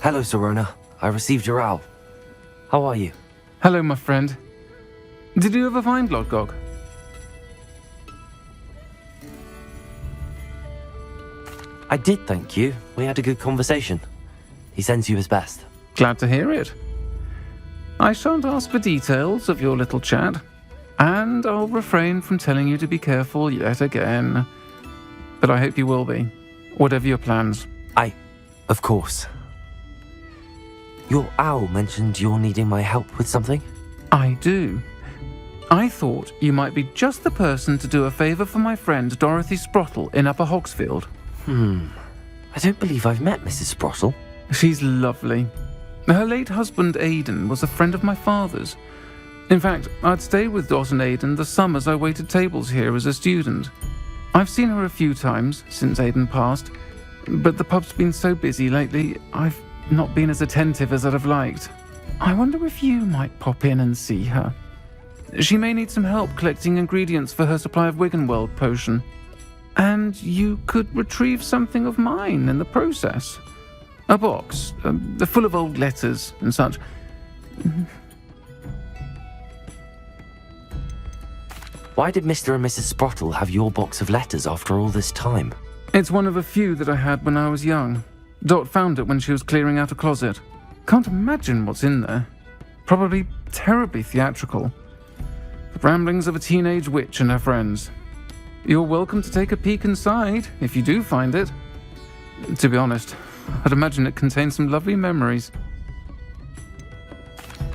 Hello, Serona. I received your owl. How are you? Hello, my friend. Did you ever find Lodgog? I did, thank you. We had a good conversation. He sends you his best. Glad to hear it. I shan't ask for details of your little chat, and I'll refrain from telling you to be careful yet again. But I hope you will be, whatever your plans. Of course. Your owl mentioned you're needing my help with something? I do. I thought you might be just the person to do a favour for my friend Dorothy Sprottle in Upper Hogsfield. I don't believe I've met Mrs. Sprottle. She's lovely. Her late husband Aidan was a friend of my father's. In fact, I'd stay with Dot and Aidan the summers I waited tables here as a student. I've seen her a few times since Aidan passed, but the pub's been so busy lately, I've not been as attentive as I'd have liked. I wonder if you might pop in and see her. She may need some help collecting ingredients for her supply of Wiggenweld potion. And you could retrieve something of mine in the process. A box, full of old letters and such. Why did Mr. and Mrs. Sprottle have your box of letters after all this time? It's one of a few that I had when I was young. Dot found it when she was clearing out a closet. Can't imagine what's in there. Probably terribly theatrical. The ramblings of a teenage witch and her friends. You're welcome to take a peek inside, if you do find it. To be honest, I'd imagine it contains some lovely memories.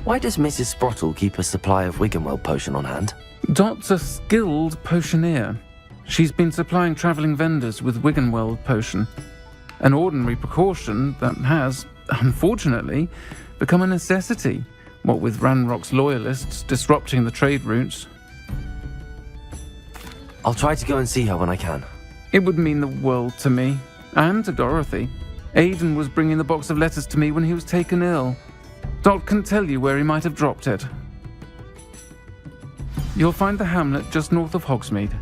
Why does Mrs. Sprottle keep a supply of Wiggenweld potion on hand? Dot's a skilled potioneer. She's been supplying travelling vendors with Wiggenweld potion. An ordinary precaution that has, unfortunately, become a necessity, what with Ranrock's loyalists disrupting the trade routes. I'll try to go and see her when I can. It would mean the world to me, and to Dorothy. Aidan was bringing the box of letters to me when he was taken ill. Dot can tell you where he might have dropped it. You'll find the hamlet just north of Hogsmeade.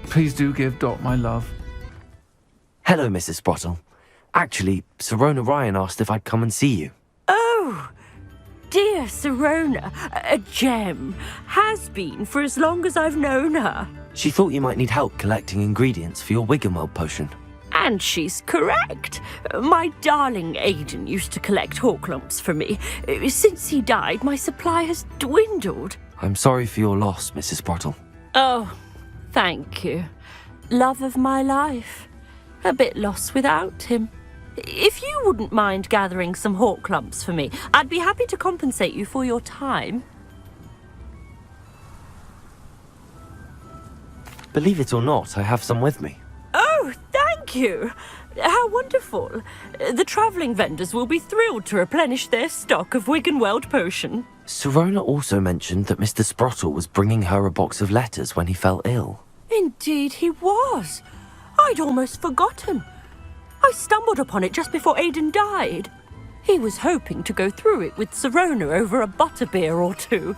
Please do give Dot my love. Hello, Mrs. Sprottle. Actually, Serona Ryan asked if I'd come and see you. Oh, dear Serona, a gem. Has been for as long as I've known her. She thought you might need help collecting ingredients for your Wiggenweld potion. And she's correct. My darling Aidan used to collect Horklumps for me. Since he died, my supply has dwindled. I'm sorry for your loss, Mrs. Sprottle. Oh, thank you. Love of my life. A bit lost without him. If you wouldn't mind gathering some Horklumps for me, I'd be happy to compensate you for your time. Believe it or not, I have some with me. Oh, thank you. How wonderful. The travelling vendors will be thrilled to replenish their stock of Wiggenweld potion. Serona also mentioned that Mr. Sprottle was bringing her a box of letters when he fell ill. Indeed he was. I'd almost forgotten. I stumbled upon it just before Aidan died. He was hoping to go through it with Serona over a butterbeer or two.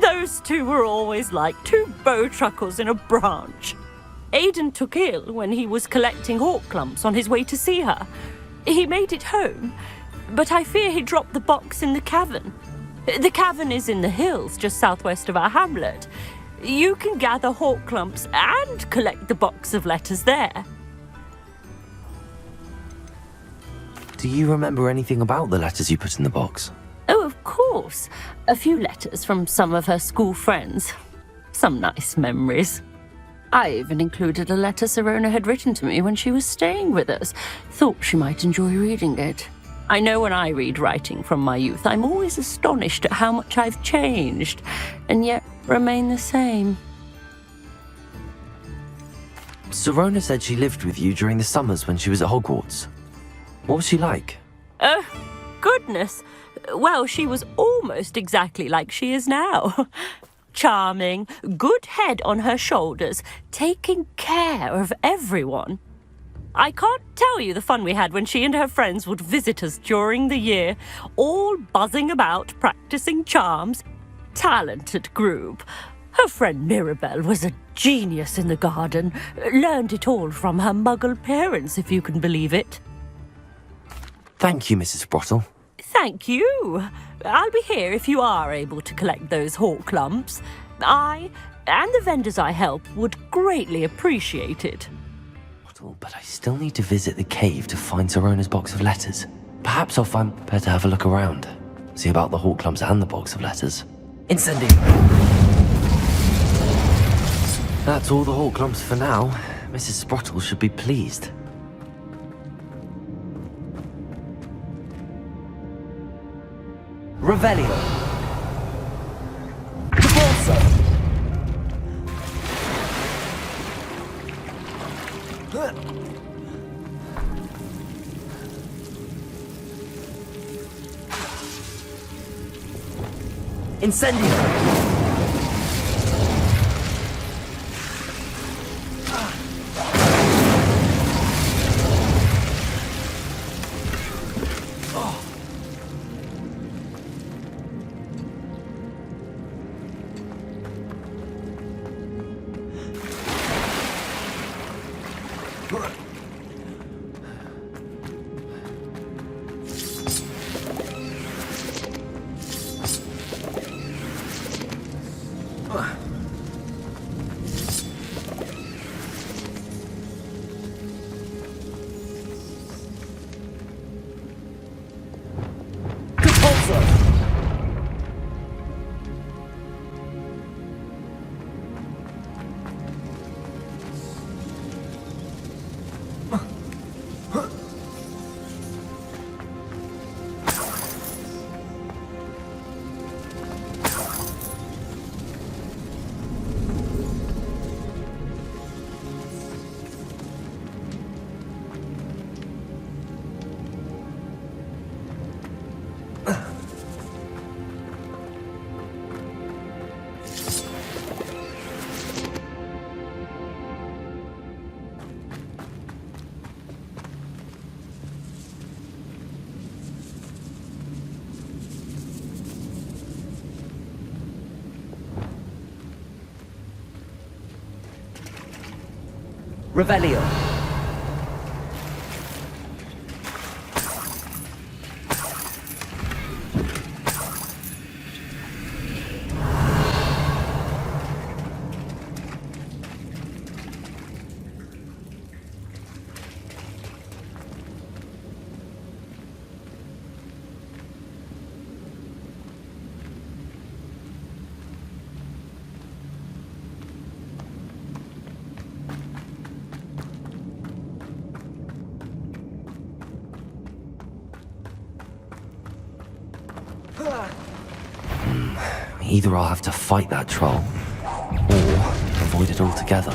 Those two were always like two bowtruckles in a branch. Aidan took ill when he was collecting Horklumps on his way to see her. He made it home, but I fear he dropped the box in the cavern. The cavern is in the hills just southwest of our hamlet. You can gather Horklumps and collect the box of letters there. Do you remember anything about the letters you put in the box? Oh, of course. A few letters from some of her school friends. Some nice memories. I even included a letter Serona had written to me when she was staying with us. Thought she might enjoy reading it. I know when I read writing from my youth, I'm always astonished at how much I've changed, and yet remain the same. Serona said she lived with you during the summers when she was at Hogwarts. What was she like? Goodness. Well, she was almost exactly like she is now. Charming, good head on her shoulders, taking care of everyone. I can't tell you the fun we had when she and her friends would visit us during the year, all buzzing about, practicing charms. Talented group. Her friend Mirabelle was a genius in the garden. Learned it all from her muggle parents, if you can believe it. Thank you, Mrs. Sprottle. Thank you. I'll be here if you are able to collect those hawk lumps. I and the vendors I help would greatly appreciate it. But I still need to visit the cave to find Sorona's box of letters. Perhaps I'll find better to have a look around. See about the hawk lumps and the box of letters. Incendio! That's all the hawk lumps for now. Mrs. Sprottle should be pleased. Revelio! Divorso! Incendio! Revelio. Either I'll have to fight that troll, or avoid it altogether.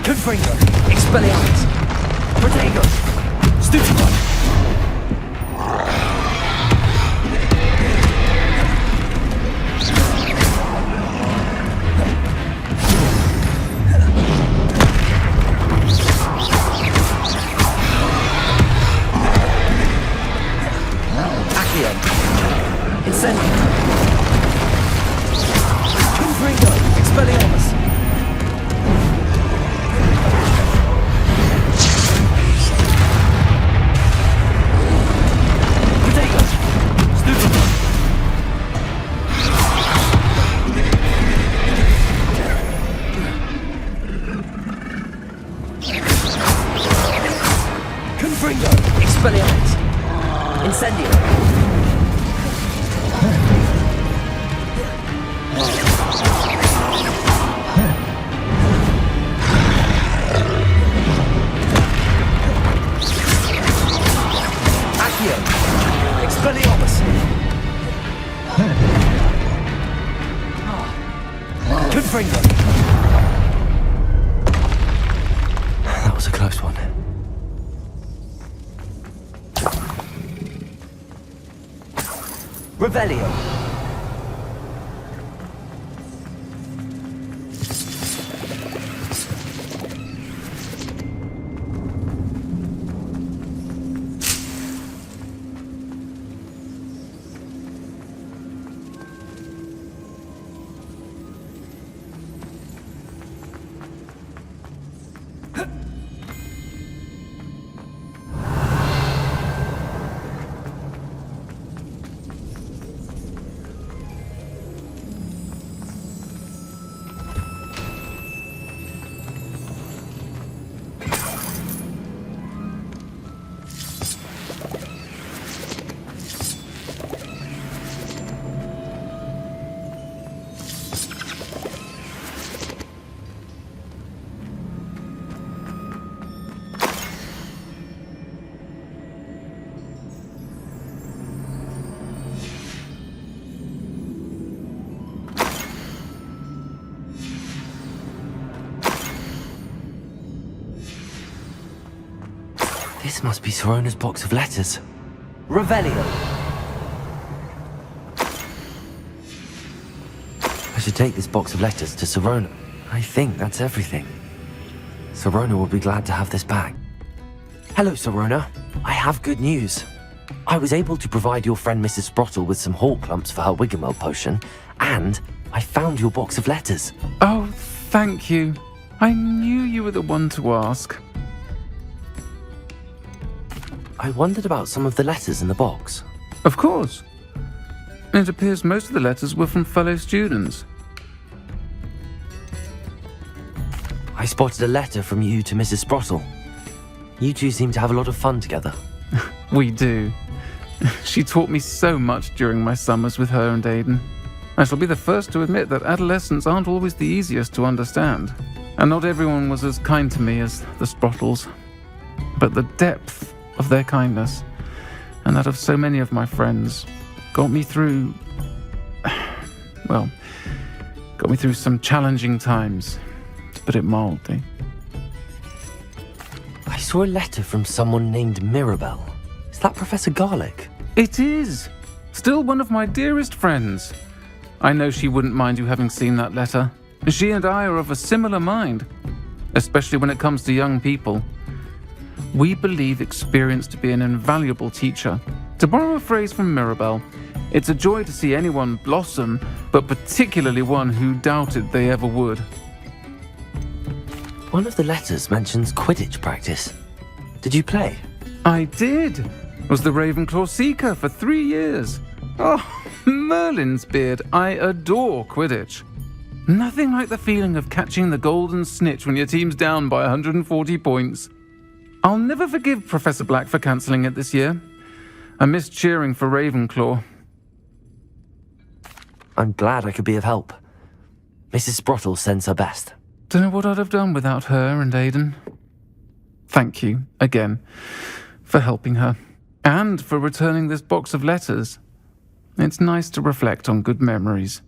Confringo, Expelliarmus, Protego, Stupefy. That was a close one. Revelio. This must be Sorona's box of letters. Revelio! I should take this box of letters to Sorona. I think that's everything. Sorona will be glad to have this back. Hello, Sorona. I have good news. I was able to provide your friend Mrs. Sprottle with some hawk clumps for her Wiggenweld potion, and I found your box of letters. Oh, thank you. I knew you were the one to ask. I wondered about some of the letters in the box. Of course. It appears most of the letters were from fellow students. I spotted a letter from you to Mrs. Sprottle. You two seem to have a lot of fun together. We do. She taught me so much during my summers with her and Aidan. I shall be the first to admit that adolescents aren't always the easiest to understand, and not everyone was as kind to me as the Sprottles. But the depth of their kindness, and that of so many of my friends, got me through some challenging times, to put it mildly. I saw a letter from someone named Mirabelle. Is that Professor Garlick? It is! Still one of my dearest friends. I know she wouldn't mind you having seen that letter. She and I are of a similar mind, especially when it comes to young people. We believe experience to be an invaluable teacher. To borrow a phrase from Mirabelle, it's a joy to see anyone blossom, but particularly one who doubted they ever would. One of the letters mentions Quidditch practice. Did you play? I did. Was the Ravenclaw Seeker for 3 years. Oh, Merlin's beard. I adore Quidditch. Nothing like the feeling of catching the golden snitch when your team's down by 140 points. I'll never forgive Professor Black for cancelling it this year. I missed cheering for Ravenclaw. I'm glad I could be of help. Mrs. Sprottle sends her best. Don't know what I'd have done without her and Aidan. Thank you, again, for helping her, and for returning this box of letters. It's nice to reflect on good memories.